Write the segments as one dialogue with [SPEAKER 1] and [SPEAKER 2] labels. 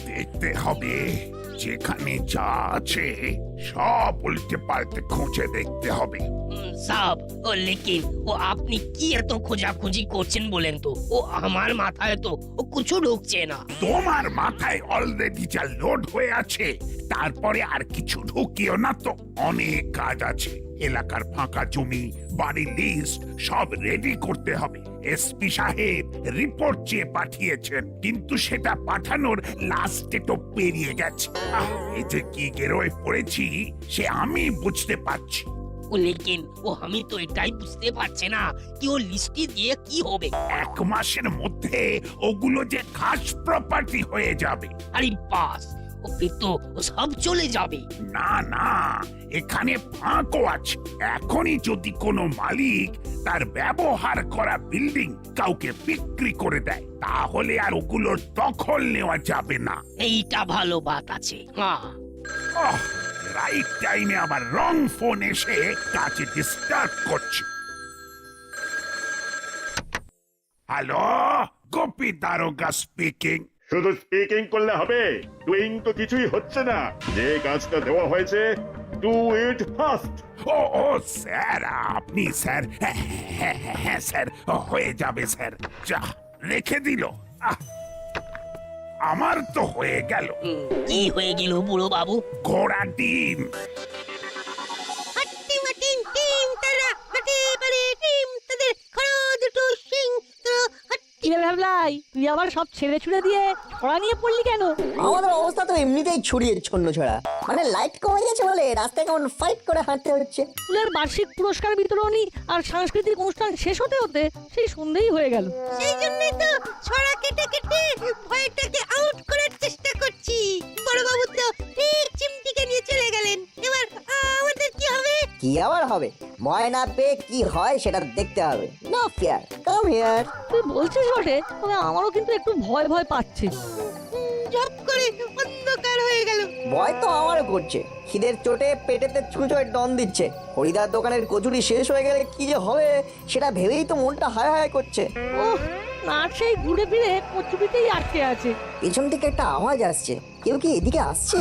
[SPEAKER 1] দেখতে হবে, যেখানে যা আছে সব উল্টে পাল্টে খুঁজে দেখতে হবে।
[SPEAKER 2] সাব ও লেকিন ও আপনি কি এত খোঁজাখুঁজি করছেন বলেন তো? ও আমার মাথায় তো ও কিছু ঢুকছে না।
[SPEAKER 1] তোমার মাথায় অলরেডি যা লোড হয়ে আছে, তারপরে আর কিছু ঢুকিও না তো। অনেক কাজ আছে। এলাকার ফাঁকা জমি, বাড়ির লিস্ট সব রেডি করতে হবে। এসপি সাহেব রিপোর্ট চেয়ে পাঠিয়েছেন, কিন্তু সেটা পাঠানোর লাস্ট ডেটও পেরিয়ে গেছে। এই যে কি গেরোয় পড়েছি সে আমি বুঝতে পারছি।
[SPEAKER 2] ও লেকিন ও আমি তো এটাই বুঝতে পারছি না কি ও লিস্টি দিয়ে কি হবে।
[SPEAKER 1] 1 মাসের মধ্যে ওগুলো যে খাস প্রপার্টি হয়ে যাবে।
[SPEAKER 2] আরে বাস, ও ফির তো ও সব চলে যাবে।
[SPEAKER 1] না না, এখানে ফাঁকও আছে। এখনই যদি কোনো মালিক তার ব্যবহার করা বিল্ডিং কাউকে বিক্রি করে দেয়, তাহলে আর ওগুলোর দখল নেওয়া যাবে না।
[SPEAKER 2] এইটা ভালো বাত আছে। হ্যাঁ,
[SPEAKER 1] রাইট টাইমে আবার রং ফোন এসে কাছে ডিস্টার্ব করছে। হ্যালো, গোপী দারোগা স্পিকিং।
[SPEAKER 3] শুধু স্পিকিং করলে হবে, ডুইং তো কিছুই হচ্ছে না। যে কাজটা দেওয়া হয়েছে, ডু ইট ফাস্ট।
[SPEAKER 1] ও স্যার, আপনি স্যার? হ্যাঁ স্যার, হয়ে যাবে স্যার। যা রেখে দিল। আমার তো হয়ে গেল।
[SPEAKER 2] কি হয়ে গেল বুড়ো বাবু?
[SPEAKER 1] ঘোড়া ডিম।
[SPEAKER 4] কিরে ভাবলাই, তুই আবার সব ছেড়ে ছুড়ে দিয়ে ছড়া নিয়ে পড়লি কেন?
[SPEAKER 5] আমাদের অবস্থা তো এমনিতেই ছড়িয়ে ছন্ন ছড়া। মানে লাইট কমে গেছে বলে রাস্তায় কেমন ফাইট করে হাঁটতে হচ্ছে।
[SPEAKER 4] স্কুলের বার্ষিক পুরস্কার বিতরণী আর সাংস্কৃতিক অনুষ্ঠান শেষ হতে হতে সেই সন্ধ্যেই হয়ে গেল।
[SPEAKER 6] সেই জন্যই তো ছড়া কেটে কেটে ভয়টাকে আউট করার চেষ্টা করছি। বড় বাবু তো ঠিক চিমটিকে নিয়ে চলে গেলেন। এবার আমাদের কি হবে?
[SPEAKER 5] কি আবার হবে? ভয় না পেয়ে কি হয় সেটা দেখতে হবে। No fear, come here.
[SPEAKER 4] তুই বলছিস বটে, তবে আমারও কিন্তু একটু ভয় ভয় পাচ্ছে।
[SPEAKER 6] ঝপ করে অন্ধকার হয়ে গেল।
[SPEAKER 5] ভয় তো আমারও করছে। খিদের চোটে পেটেতে ছুঁচোয় ডন দিচ্ছে। হরিদার দোকানের কচুরি শেষ হয়ে গেলে কি যে হবে সেটা ভেবেই তো মনটা হায় হায় করছে।
[SPEAKER 4] ওহ, না সেই ঘুরে ফিরে কচুরিতেই আটকে আছে।
[SPEAKER 5] পেছন থেকে একটা আওয়াজ আসছে। কেউ কি এদিকে আসছে?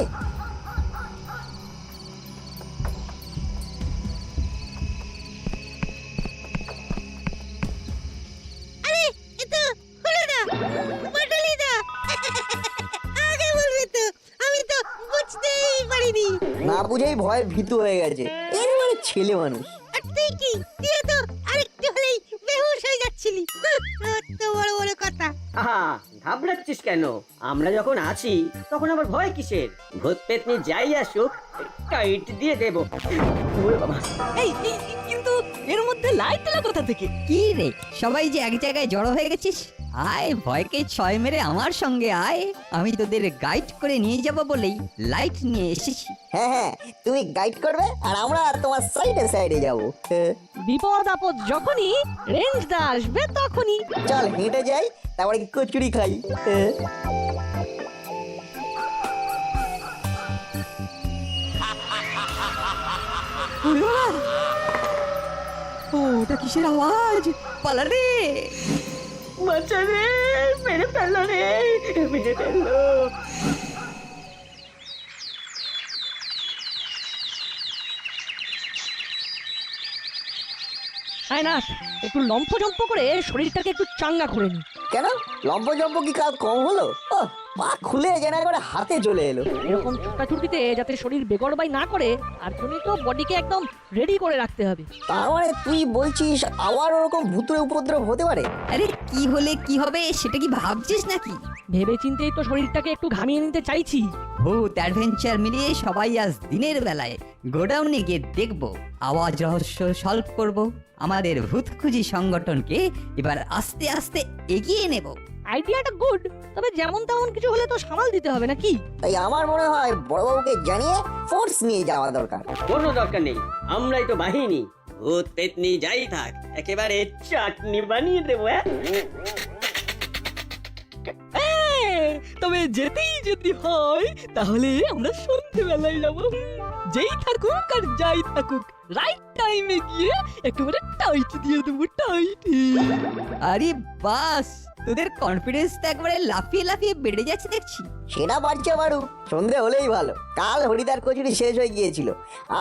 [SPEAKER 6] আরে এ তো হলো না, পটলি দা। আগে বলবে তো, আমি তো বুঝতেই পারিনি।
[SPEAKER 5] না বুঝেই ভয় ভীতু হয়ে গেছে। এর মানে ছেলে মানুষ।
[SPEAKER 6] আর তুই কি, তুই তো আরেকটু হলেই বেহুশ হয়ে যাচ্ছিলি। তো বড় বড় কথা।
[SPEAKER 7] আহা, ঘাবড়াচ্ছিস কেন? আমরা যখন আছি তখন আবার ভয় কিসের? ভূত পেতনি যাই আসুক, কাইট দিয়ে দেব। ওরে বাবা,
[SPEAKER 4] এই কিন্তু এর মধ্যে লাইট এলো কোথা থেকে?
[SPEAKER 8] কি রে, সবাই যে এক জায়গায় জড়ো হয়ে গেছিস? আয়, ভয়কে ছয় মেরে আমার সঙ্গে আয়। আমি তোদের গাইড করে নিয়ে যাব বলেই লাইট নিয়ে এসেছি।
[SPEAKER 5] হ্যাঁ হ্যাঁ, তুমি গাইড করবে আর আমরা তোমার সাইডে সাইডে যাবো।
[SPEAKER 4] বিপদ আপদ যখনই রেঞ্জটা আসবে তখনই।
[SPEAKER 5] চল হেঁটে যাই, তারপরে কচুরি খাই।
[SPEAKER 8] ওটা কিসের আওয়াজ? পালা রে!
[SPEAKER 7] বাঁচা রে, মেরে ফেললো রে, মেরে ফেললো।
[SPEAKER 4] হ্যাঁ না, একটু লম্ফজম্প করে শরীরটাকে একটু চাঙ্গা করে নি।
[SPEAKER 5] কেন লম্ব জম্ব কি কাজ কম হলো? পা খুলে যেন করে হাতে চলে এলো।
[SPEAKER 4] এরকম ছোটাছুটিতে যাতে শরীর বেগড়বাই না করে তার জন্যই তো বডিকে একদম রেডি করে রাখতে হবে।
[SPEAKER 5] তার মানে তুই বলছিস আবার ওরকম ভূতের উপদ্রব হতে পারে?
[SPEAKER 8] আরে কি হলে কি হবে সেটা কি ভাবছিস নাকি?
[SPEAKER 4] ভেবে চিন্তেই তো শরীরটাকে একটু ঘামিয়ে নিতে চাইছি।
[SPEAKER 8] ভূত অ্যাডভেঞ্চার মিলিয়ে সবাই আজ দিনের বেলায় গোডাউনে গিয়ে দেখবো, আওয়াজ রহস্য সলভ করব। আমাদের ভূত খুঁজি সংগঠনকে এবার আস্তে আস্তে এগিয়ে নেব।
[SPEAKER 4] আইডিয়াটা গুড, তবে যেমন তেমন কিছু হলে তো সামাল দিতে হবে নাকি?
[SPEAKER 5] তাই আমার মনে হয় বড়বাবুকে জানিয়ে ফোর্স নিয়ে যাওয়া দরকার।
[SPEAKER 7] কোনো দরকার নেই, আমরাই তো বাহিনী। ভূত পেতনি যাই থাক, একেবারে চাটনি বানিয়ে দেবো।
[SPEAKER 4] তবে যেতেই যদি হয় তাহলে আমরা সন্ধ্যেবেলায় যাবো। যেই থাকুক আর যাই থাকুক, রাইট টাইমে গিয়ে একেবারে টাইট দিয়ে দেবো টাইট।
[SPEAKER 8] আরে বাস, তোদের কনফিডেন্সটা একবারে লাফিয়ে লাফিয়ে বেড়ে যাচ্ছে দেখছি।
[SPEAKER 5] সেটা বাড়ছে বাড়ু, সন্ধে হলেই ভালো। কাল হরিদার কচুরি শেষ হয়ে গিয়েছিল,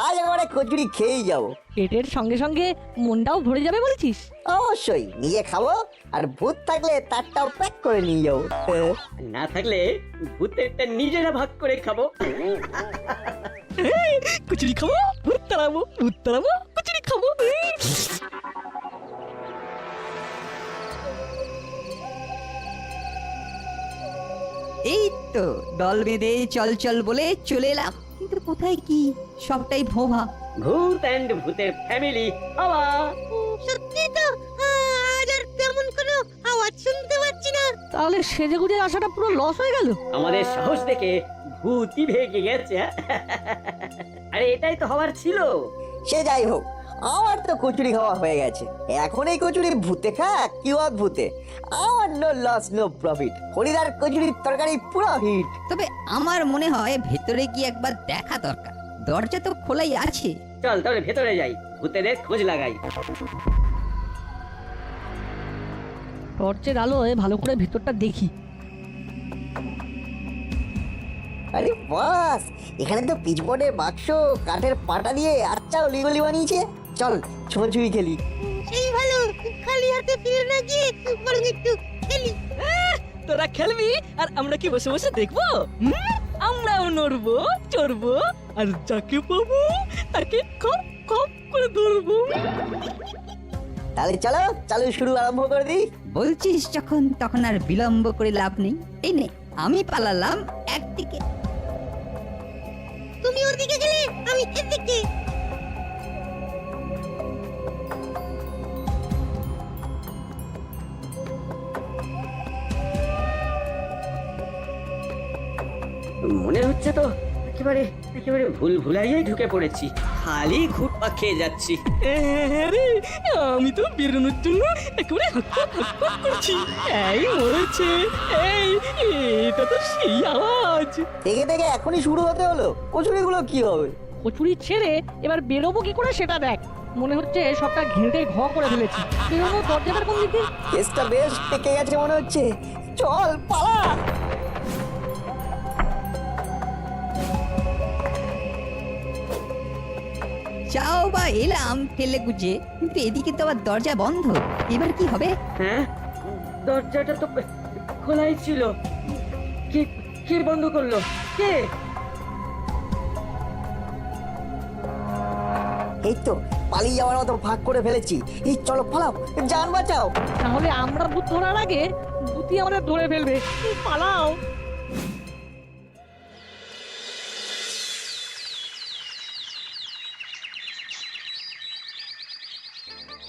[SPEAKER 5] আজ এবারে কচুরি খেয়েই যাবো।
[SPEAKER 4] পেটের সঙ্গে সঙ্গে মনটাও ভরে যাবে বলছিস?
[SPEAKER 5] অবশ্যই নিজে খাবো, আর ভূত থাকলে তারটাও প্যাক করে নিয়ে যাবো।
[SPEAKER 7] না থাকলে ভূতেরটা নিজেরা ভাগ করে খাবো।
[SPEAKER 4] কচুরি খাবো, ভূত তাড়াবো, ভূত তাড়াবো, কচুরি খাবো।
[SPEAKER 8] এই তো দল বেঁধে চল চল বলে চলে এলাম, কিন্তু কোথায় কি সবটাই ভোভা।
[SPEAKER 7] ভূত অ্যান্ড ভূতের ফ্যামিলি হাওয়া।
[SPEAKER 6] সত্যি তো, আজ আর তেমন কোনো আওয়াজ শুনতে পাচ্ছি না।
[SPEAKER 4] তাহলে সেজে গুজে আসাটা পুরো লস হয়ে গেল।
[SPEAKER 7] আমাদের সাহস দেখে ভূতই ভেগে গেছে। আরে এটাই তো হওয়ার ছিল।
[SPEAKER 5] সে যাই হোক, আমার তো কচুরি খাওয়া হয়ে গেছে। এখন এই কচুরি ভূতে খাক কি অদ্ভুতে, আমার নো লস নো প্রফিট। হরিদার কচুরির তরকারি পুরো হিট।
[SPEAKER 8] তবে আমার মনে হয় ভেতরে গিয়ে একবার দেখা দরকার, দরজা তো খোলাই আছে।
[SPEAKER 7] চল তাহলে ভেতরে যাই, ভূতেদের খোঁজ লাগাই।
[SPEAKER 4] টর্চের আলোয় ভালো করে ভেতরটা দেখি।
[SPEAKER 5] আরে বাস, এখানে তো পিচবোর্ডের বাক্স, কাঠের পাটা দিয়ে আচ্ছা অলিগলি বানিয়েছে। চল ছোঁচুই খেলি।
[SPEAKER 6] সেই ভালো, খালি হাতে ফিরে না গিয়ে বরং একটু খেলি।
[SPEAKER 4] তোরা খেলবি আর আমরা কি বসে বসে দেখবো? আমরাও নড়বো, চড়বো, আর যাকে পাবো তাকে খপ খপ করে ধরবো।
[SPEAKER 5] তাহলে চলো চালু শুরু আরম্ভ করে দিই।
[SPEAKER 8] বলছিস যখন, তখন আর বিলম্ব করে লাভ নেই। এই নে, আমি পালালাম একদিকে।
[SPEAKER 6] তুমি ওদিকে গেলে আমি এদিকে।
[SPEAKER 7] মনে হচ্ছে তো একেবারে একেবারে ভুল ভুলাইয়াই ঢুকে পড়েছি, খালি ঘুরপাক খেয়ে যাচ্ছি।
[SPEAKER 4] আরে আমি তো বেরোনোর জন্য একেবারে হাক্কা করছি। এই মরেছে, এই এটা তো সেই আওয়াজ।
[SPEAKER 5] থেকে থেকে এখনই শুরু হতে হলো, কচুরিগুলো কি হবে?
[SPEAKER 4] কচুরি ছেড়ে এবার বেরোবো কি করে সেটা দেখ। মনে হচ্ছে সবটা ঘেঁটে ঘ করে ফেলেছি। বেরোবো দরজাটার কোন দিকে?
[SPEAKER 5] কেসটা বেশ পেকে গেছে মনে হচ্ছে। চল পালা।
[SPEAKER 8] যাও বা এলাম ফেলে গুজে, কিন্তু এদিকে তো আবার দরজা বন্ধ। এবার কি হবে?
[SPEAKER 7] হ্যাঁ, দরজাটা তো খোলাই ছিল। কে কে বন্ধ করলো? কে?
[SPEAKER 5] এই তো পালিয়ে যাওয়ার মতো ভাগ করে ফেলেছি। এই চলো পালাও, জান বাঁচাও।
[SPEAKER 4] তাহলে আমরা ভূত ধরার আগে ভূতই আমাদের ধরে ফেলবে। পালাও।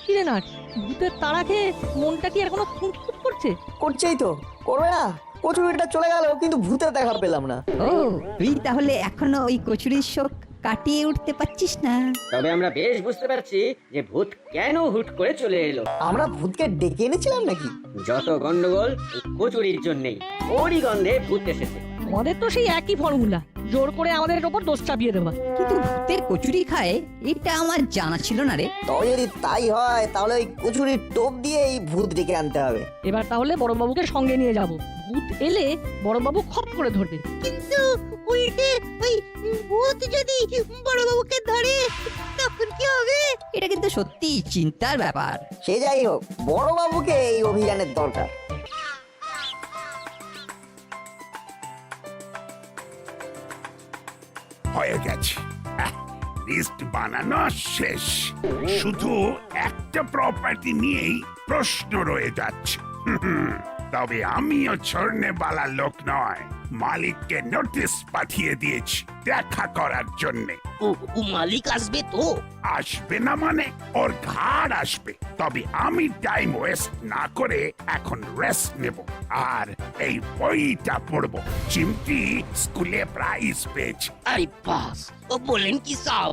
[SPEAKER 4] কিরে নাট, ভূতের তাড়া খেয়ে মনটা কি এখনো খুঁতখুত করছে?
[SPEAKER 5] করছেই তো, করবে না? কচুরিটা চলে গেল, কিন্তু ভূতের দেখা পেলাম না।
[SPEAKER 8] ও, তুই তাহলে এখনো ওই কচুরির শোক কাটিয়ে উঠতে পারছিস না।
[SPEAKER 7] তবে আমরা বেশ বুঝতে পারছি যে ভূত কেন হুট করে চলে এলো।
[SPEAKER 5] আমরা ভূতকে ডেকে এনেছিলাম নাকি?
[SPEAKER 7] যত গন্ডগোল এই কচুরির জন্যই। ওরই গন্ধে ভূত এসেছে।
[SPEAKER 4] আমাদের তো সেই একই ফর্মুলা, জোর করে আমাদের ওপর দোষ চাপিয়ে দেওয়া।
[SPEAKER 8] কিন্তু ভূতের কচুরি খায় এটা আমার জানা ছিল না রে।
[SPEAKER 5] তবে যদি তাই হয়, তাহলে ওই কচুরির টোপ দিয়ে এই ভূত ডেকে আনতে হবে।
[SPEAKER 4] এবার তাহলে বড়বাবুকে সঙ্গে নিয়ে যাব। ভূত এলে বড়বাবু খপ করে ধরবে।
[SPEAKER 6] কিন্তু উল্টে ওই ভূত যদি বড়বাবুকে ধরে তখন কি হবে?
[SPEAKER 8] এটা কিন্তু সত্যি চিন্তার ব্যাপার।
[SPEAKER 5] সে যাই হোক, বড়বাবুকে এই অভিযানের দরকার।
[SPEAKER 1] হয়ে গেছে, লিস্ট বানানো শেষ। শুধু একটা প্রপার্টি নিয়েই প্রশ্ন রয়ে যাচ্ছে। তবে আমিও ছড়নে বালা লোক নয়, মালিককে নোটিশ পাঠিয়ে দিয়েছি দেখা করার জন্যে।
[SPEAKER 2] ও মালিক আসবে তো?
[SPEAKER 1] আসবে না মানে ওর ঘাড় আসবে। তবে আমি টাইম ওয়েস্ট না করে এখন রেস্ট নেব, আর এই বইটা পড়বো। চিমটি স্কুলে প্রাইজ পেয়েছে।
[SPEAKER 2] আরে বাস, ও বলেন কি সাব?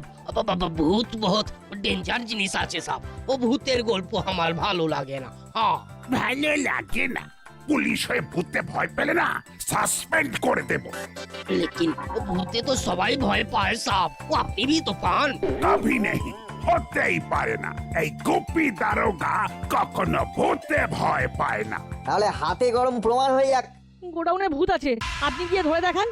[SPEAKER 2] ভূত বহুত ডেঞ্জার জিনিস আছে সাব। ও ভূতের গল্প আমার ভালো লাগে না। হ্যাঁ,
[SPEAKER 1] ভালো লাগে না? পুলিশ হয়ে ভূতে ভয় পেলে না সাসপেন্ড করে দেব।
[SPEAKER 2] লেকিন ভূতে তো সবাই ভয় পায় সাব। ও আপনি भी तो पान।
[SPEAKER 1] कभी नहीं, হতেই পারে না। এই গুপি দারোগা কখনো ভূতে ভয় পায় না।
[SPEAKER 5] তাহলে হাতে গরম প্রমাণ হয়ে যাক।
[SPEAKER 4] গোডাউনে ভূত আছে, আপনি গিয়ে ধরে দেখান।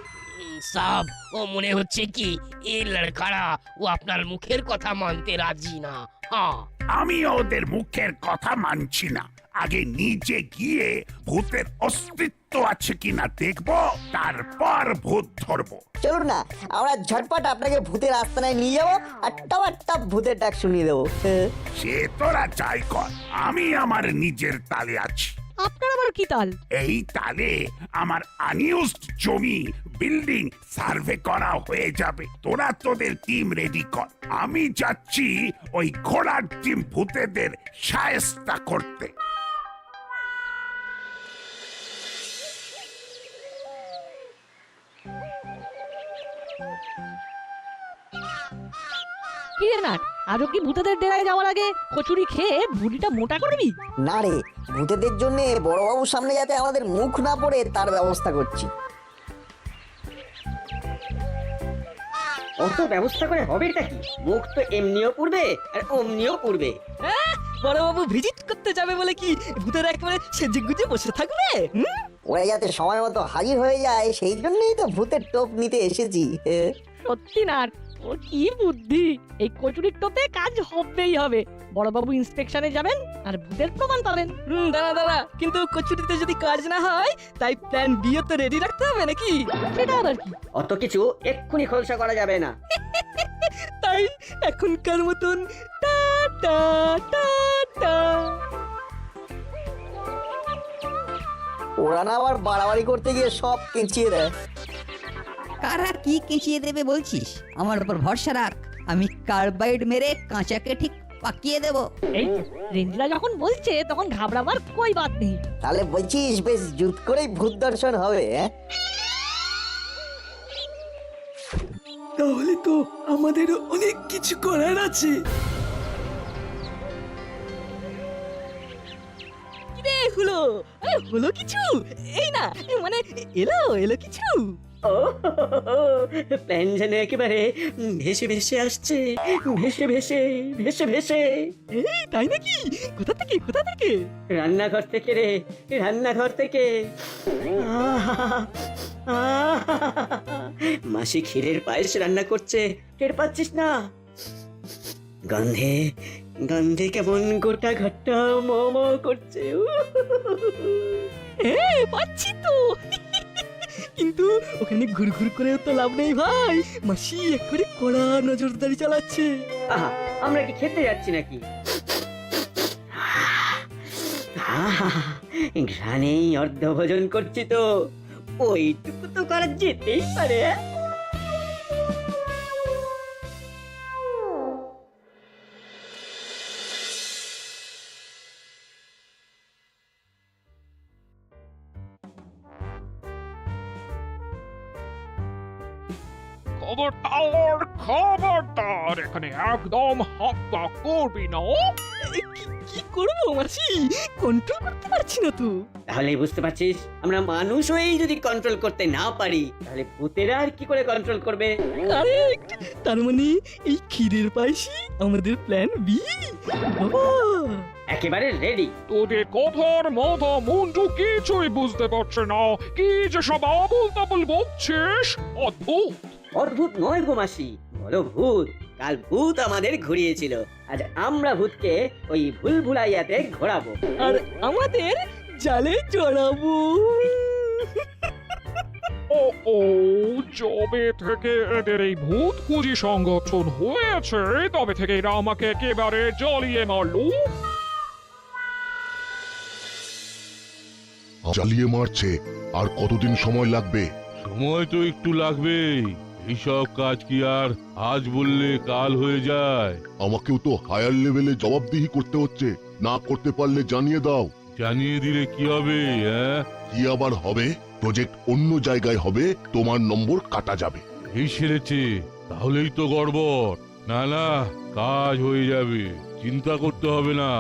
[SPEAKER 2] সাব, ও মনে হচ্ছে কি এই লড়কারা ও আপনার মুখের কথা মানতে রাজি না। হ্যাঁ,
[SPEAKER 1] আমি ওদের মুখের কথা মানছি না। আগে নিজে গিয়ে ভূতের অস্তিত্ব আছে কিনা দেখবো, তারপর ভূত ধরবো।
[SPEAKER 5] চলুন না, আমরা ঝটপট আপনাকে ভূতের আস্তানায় নিয়ে যাবো আর টপ ভূতের ডাক শুনিয়ে দেবো।
[SPEAKER 1] সে তোরা যাই কর, আমি আমার নিজের তালে আছি।
[SPEAKER 4] আপনার আবার কি তাল?
[SPEAKER 1] এই তালে আমার আনইউজড জমি বিল্ডিং সার্ভে করা হয়ে যাবে। তোরা তোদের টিম রেডি কর, আমি যাচ্ছি ওই ঘোড়ার টিম ভূতেদের শায়েস্তা করতে।
[SPEAKER 4] কি রে নাট, আজও কি ভূতেদের ডেরায় যাওয়ার আগে কচুরি খেয়ে ভুড়িটা মোটা করবি?
[SPEAKER 5] না রে, ভূতেদের জন্য বড়বাবুর সামনে যাতে আমাদের মুখ না পড়ে তার ব্যবস্থা করছি।
[SPEAKER 7] অত ব্যবস্থা করে হবেটা কি? মুখ তো এমনিও পুড়বে আর অমনিও পুড়বে।
[SPEAKER 4] বড়বাবু ভিজিট করতে যাবে বলে কি ভূতের একেবারে সেজে গুজে বসে থাকবে?
[SPEAKER 5] ওরা যাতে সময় মতো হাজির হয়ে যায় সেই জন্যই তো ভূতের টোপ নিতে এসেছি।
[SPEAKER 4] সত্যি নাট, ওর কি বুদ্ধি! এই কচুরির টোপে কাজ হবেই হবে। বড়বাবু ইন্সপেকশনে যাবেন আর ভূতের প্রমাণ পাবেন। দাঁড়া, কিন্তু কচুরিতে যদি কাজ না হয় তাই প্ল্যান বিও তো রেডি রাখতে হবে নাকি? সেটা আবার কি?
[SPEAKER 7] অত কিছু এক্ষুনি খোলসা করা যাবে না।
[SPEAKER 4] তাই এখনকার মতন টাটা টাটা।
[SPEAKER 5] ওরা না আবার বাড়াবাড়ি করতে গিয়ে সব কেঁচিয়ে দেয়।
[SPEAKER 8] কারা কি কেঁচিয়ে দেবে বলছিস? আমার উপর ভরসা রাখ, আমি কার্বাইড মেরে কাঁচাকে ঠিক পাকিয়ে দেব।
[SPEAKER 4] এই রেঞ্জরা যখন বলছে তখন ঘাবড়াবার কই বাত নেই।
[SPEAKER 5] তাহলে বলছিস বেশ জুত করেই ভূত দর্শন হবে?
[SPEAKER 9] তাহলে তো আমাদের অনেক কিছু করার আছে।
[SPEAKER 4] কি রে হলো? হলো কিছু? এই না, মানে এলো কিছু?
[SPEAKER 7] ও প্ল্যান যেন একেবারে ভেসে ভেসে আসছে, ভেসে ভেসে।
[SPEAKER 4] এই তাই নাকি? কোথা থেকে?
[SPEAKER 7] রান্নাঘর থেকে রে, রান্নাঘর থেকে। মাসি ক্ষীরের পায়েস রান্না করছে, টের পাচ্ছিস না? গন্ধে কেমন গোটা ঘরটা মোমো করছে।
[SPEAKER 4] পাচ্ছি তো, কিন্তু ওখানে ঘুরঘুর করে তো লাভ নেই ভাই। মাসি একবারে কড়া নজরদারি চালাচ্ছে।
[SPEAKER 7] আহা, আমরা কি খেতে যাচ্ছি নাকি? ঘ্রাণেই অর্ধভোজন করছি তো, ওইটুকু তো করা যেতেই পারে।
[SPEAKER 10] খবরদার এখানে একদম হাত পা করবি না।
[SPEAKER 4] কি করবো মাসি, কন্ট্রোল করতে পারছি না তো।
[SPEAKER 7] তাহলে বুঝতে পারছিস, আমরা মানুষ হয়েই যদি কন্ট্রোল করতে না পারি তাহলে ভূতেরা আর কি করে কন্ট্রোল করবে?
[SPEAKER 4] আরে তার মানে এই ক্ষীরের পায়েসই আমাদের প্ল্যান বি। বাবা
[SPEAKER 7] একেবারে রেডি।
[SPEAKER 10] তোদের কথার মাথা মুন্ডু কিছুই বুঝতে পারছে না, কি যে সব আবল তাবল বকছিস। অদ্ভুত।
[SPEAKER 7] অদ্ভুত নয় গো মাসি, বলো ভূত। কাল ভূত আমাদের ঘুরিয়েছিল, আজ আমরা ভূতকে ওই ভুলভুলাইয়াতে ঘোরাবো
[SPEAKER 4] আর আমাদের জালে জড়াবো।
[SPEAKER 10] ও যবে থেকে এদের এই ভূত খুঁজি সংগঠন হয়েছে তবে থেকে এরা আমাকে একেবারে জ্বলিয়ে মারলো।
[SPEAKER 11] জ্বালিয়ে মারছে, আর কতদিন সময় লাগবে?
[SPEAKER 12] সময় তো একটু লাগবেই। এইসব কাজ কি আর আজ বললে কাল হয়ে যায়?
[SPEAKER 11] আমাকেও তো হায়ার লেভেলে জবাবদিহি করতে হচ্ছে, না করতে পারলে জানিয়ে দাও।
[SPEAKER 12] জানিয়ে দিলে কি হবে?
[SPEAKER 11] কি আবার হবে? প্রজেক্ট অন্য জায়গায় হবে, তোমার নম্বর কাটা যাবে।
[SPEAKER 12] এই সেরেছে, তাহলেই তো গড়বড়। না, কাজ হয়ে যাবে, চিন্তা করতে হবে না।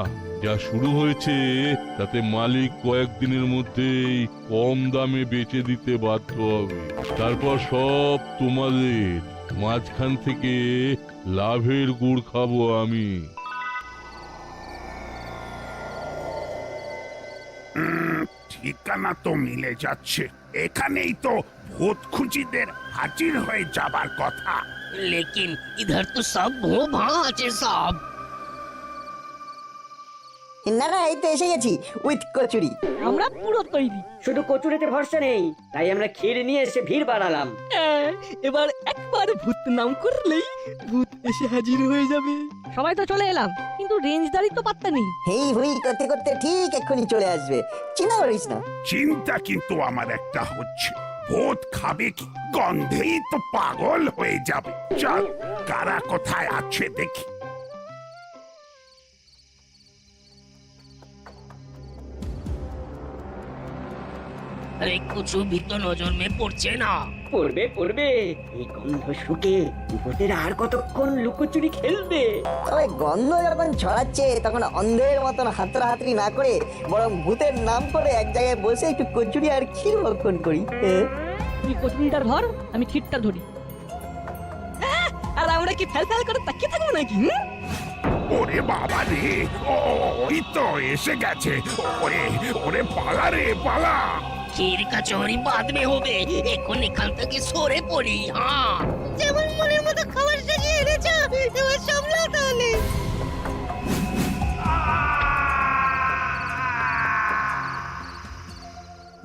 [SPEAKER 12] যা শুরু হয়েছে তাতে মালিক কয়েকদিনের মধ্যেই কম দামে বেচে দিতে বাধ্য হবে। তারপর সব তোমাদের। মাঝখান থেকে লাভের গুড় খাবো আমি।
[SPEAKER 1] ঠিকানা তো মিলে যাচ্ছে, এখানেই তো ভূত খুঁজিদের হাজির হয়ে যাবার কথা।
[SPEAKER 2] लेकिन इधर तो सब भो भा আছে সব।
[SPEAKER 5] না না, এই তো এসে গেছি উইথ কচুরি।
[SPEAKER 4] আমরা পুরো তৈরি।
[SPEAKER 7] শুধু কচুরিতে ভরসা নেই, তাই আমরা ক্ষীর নিয়ে এসে ভিড় বাড়ালাম।
[SPEAKER 4] এবার একবার ভূত নাম করলেই ভূত এসে হাজির হয়ে যাবে। সবাই তো চলে এলাম, কিন্তু রেঞ্জদারি তো পাত্তা নেই।
[SPEAKER 5] হেই হুই করতে করতে ঠিক এক্ষুনি চলে আসবে, চিন্তা করিস না।
[SPEAKER 1] চিন্তা কিন্তু আমার একটা হচ্ছে, ভূত খাবে কি? গন্ধেই তো পাগল হয়ে যাবে। চল, কারা কোথায় আছে দেখি।
[SPEAKER 2] আরে কুছু भी तो নজর মে পড়ছে না।
[SPEAKER 7] পড়বে পড়বে, এই গন্ধ শুকে ভূতেরা আর কতক্ষণ লুকোচুরি খেলবে।
[SPEAKER 5] তবে গন্ধ যখন ছড়াচ্ছে তখন অন্ধের মতন হাতড়াহাতড়ি না করে বরং ভূতের নাম করে এক জায়গায় বসে একটু কচুরি আর ক্ষীর ভক্ষণ করি।
[SPEAKER 4] তুই কচুরিটার ধর, আমি ক্ষীরটা ধরি। আর আমরা কি ফেল ফেল করে তাকিয়ে থাকবো নাকি?
[SPEAKER 1] ওরে বাবা রে, ওই তো এসে গেছে। ওরে ওরে, পালা রে পালা।
[SPEAKER 2] ক্ষীর কচৌরি বাদ মে হবে, এখন এখান থেকে সরে পড়ি। হ্যাঁ,
[SPEAKER 6] যেমন মনের মতো খাবার সাজিয়ে এনেছো, এবার সামলাও তাহলে।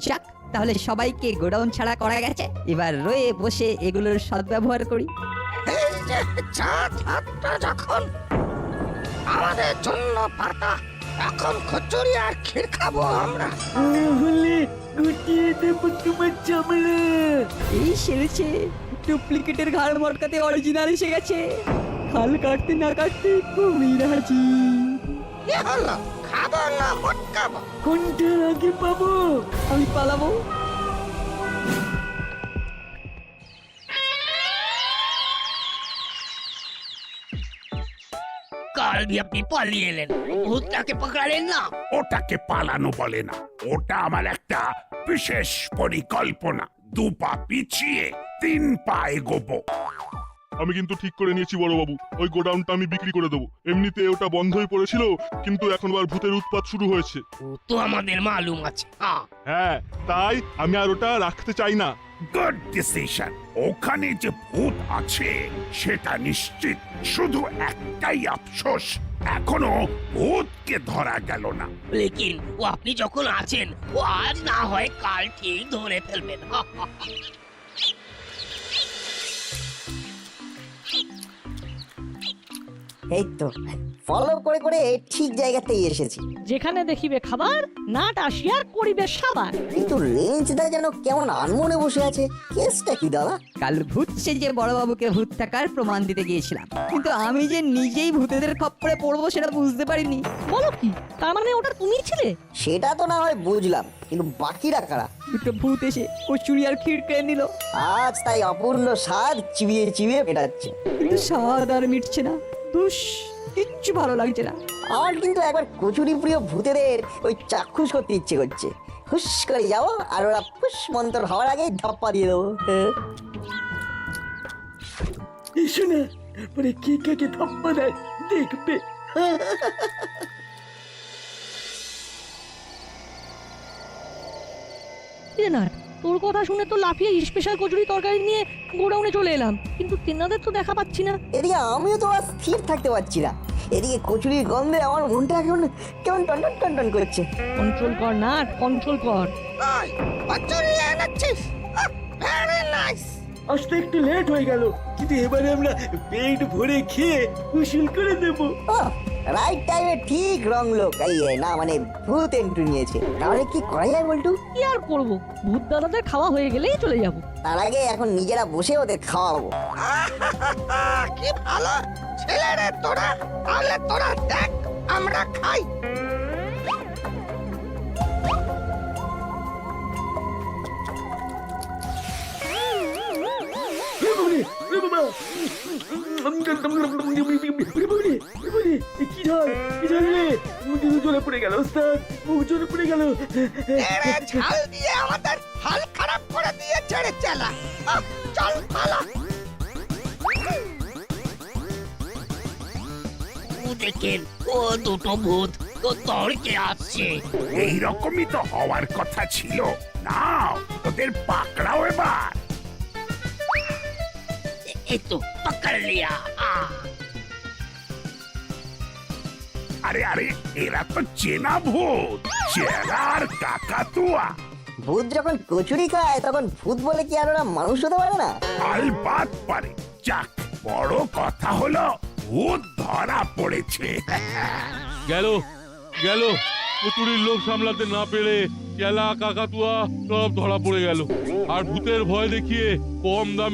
[SPEAKER 8] যাক, তাহলে সবাইকে গোডাউন ছাড়া করা গেছে, এবার রয়ে বসে এগুলোর সদ্ব্যবহার করি।
[SPEAKER 2] এই যে ছাদটা যখন আমাদের জন্য পাতা, এখন কচুরি আর ক্ষীর খাবো আমরা।
[SPEAKER 9] হলে গুটিয়ে দেবো তোমার চামড়া।
[SPEAKER 4] এই সেরেছে, ডুপ্লিকেটের ঘাড় মটকাতে অরিজিনাল এসে গেছে। খাল কাটতে না কাটতে কুমির হাজির।
[SPEAKER 2] কি হলো, খাবো না মটকাবো?
[SPEAKER 9] কোনটা আগে পাবো?
[SPEAKER 4] আমি পালাবো।
[SPEAKER 2] কাল भी আপনি পালিয়ে এলেন, ভূতটাকে পকড়ালেন না।
[SPEAKER 1] ওটাকে পালানো বলে না, ওটা আমার একটা বিশেষ পরিকল্পনা। 2 পা পিছিয়ে 3 পা এগোবো।
[SPEAKER 12] আমি কিন্তু ঠিক করে নিয়েছি বড়বাবু, ওই গোডাউনটা আমি বিক্রি করে দেবো। এমনিতে ওটা বন্ধই পড়েছিল, কিন্তু এখন আবার ভূতের উৎপাত শুরু হয়েছে।
[SPEAKER 2] ও তো আমাদের মালুম আছে।
[SPEAKER 12] হ্যাঁ, তাই আমি আর ওটা রাখতে চাই না।
[SPEAKER 1] Good decision. ওখানে যে ভূত আছে সেটা নিশ্চিত। শুধু একটাই আফসোস, এখনো ভূতকে ধরা গেল না।
[SPEAKER 2] লেকিন ও আপনি যখন আছেন, ও আজ না হয় কাল ঠিক ধরে ফেলবেন।
[SPEAKER 5] এই তো ফলো করে করে ঠিক জায়গাতেই এসেছি।
[SPEAKER 4] যেখানে দেখিবে খাবার, নাট আসিয়ার করিবে সাবার।
[SPEAKER 5] কিন্তু রেঞ্জদা যেন কেমন আনমনে বসে আছে, কেসটা কি দাদা?
[SPEAKER 8] কাল ভূত সেজে বড়বাবুকে ভূত থাকার প্রমাণ দিতে গিয়েছিলাম, কিন্তু আমি যে নিজেই ভূতেদের খপ্পরে পড়বো সেটা বুঝতে পারিনি।
[SPEAKER 4] বলো কি, তার মানে ওটা তুমি ছিলে?
[SPEAKER 5] সেটা তো না হয় বুঝলাম, কিন্তু বাকিরা কারা?
[SPEAKER 4] দুটো ভূত এসে কচুরি আর ক্ষীর কেড়ে নিল।
[SPEAKER 5] আজ তাই অপূর্ণ স্বাদ চিবিয়ে চিবিয়ে মেটাচ্ছে।
[SPEAKER 4] কিন্তু স্বাদ আর মিটছে না, দুষ, কিচ্ছু ভালো লাগছে না।
[SPEAKER 5] আমার কিন্তু একবার কচুরি প্রিয় ভূতেদের ওই চাক্ষুষ করতে ইচ্ছে করছে। হুস করে যাবো আর ওরা ফুস মন্তর হওয়ার আগেই ধাপ্পা দিয়ে দেবো।
[SPEAKER 9] এসো না, তারপরে কে কাকে ধাপ্পা দেয় দেখবে।
[SPEAKER 4] না, তোর কথা শুনে তো লাফিয়ে স্পেশাল কচুরি তরকারি নিয়ে গোডাউনে চলে এলাম, কিন্তু তেনাদের তো দেখা পাচ্ছি না।
[SPEAKER 5] এদিকে আমিও তো আর স্থির থাকতে পারছি না। এদিকে কচুরির গন্ধে আমার মনটা কেমন কেমন টনটন টনটন করছে।
[SPEAKER 4] কন্ট্রোল কর না, কন্ট্রোল কর।
[SPEAKER 2] কচুরি এনেছিস? Very nice.
[SPEAKER 9] আসতে একটু লেট হয়ে গেল, কিন্তু এবারে আমরা পেট ভরে খেয়ে উসুল করে দেবো।
[SPEAKER 5] রাইট টাইমে ঠিক রং লোক এই না, মানে ভূত এন্ট্রি নিয়েছে। তাহলে কি করা যায় বলটু?
[SPEAKER 4] কি আর করবো, ভূত দাদাদের খাওয়া হয়ে গেলেই চলে যাব।
[SPEAKER 5] তার আগে এখন নিজেরা বসে ওদের খাওয়াবো।
[SPEAKER 2] কি ভালো ছেলে রে তোরা, তাহলে তোরা দেখ আমরা খাই।
[SPEAKER 9] কি ঝাল রে, মুখ জ্বলে পড়ে গেল ওস্তাদ, মুখ জ্বলে পড়ে গেল।
[SPEAKER 2] ঝাল দিয়ে আমাদের হাল খারাপ করে দিয়েছে রে চেলা। চল পালা। দেখেন ও দুটো ভূত তো তর্কে আসছে।
[SPEAKER 1] এইরকমই তো হওয়ার কথা ছিল। নাও ওদের পাকড়াও এবার।
[SPEAKER 2] এই তো পকড় লিয়া।
[SPEAKER 1] আরে আরে, এরা তো চেনা ভূত, চেনা আর কাকাতুয়া।
[SPEAKER 5] ভূত যখন কচুরি খায় তখন ভূত বলে কি আর ওরা মানুষ হতে পারে না?
[SPEAKER 1] আলবাত পারে। যাক, বড় কথা হলো ভূত ধরা পড়েছে।
[SPEAKER 12] গেল গেল কচুরির লোক সামলাতে না পেরে চেলা কাকাতুয়া সব ধরা পড়ে গেল। আর ভূতের ভয় দেখিয়ে কম দামে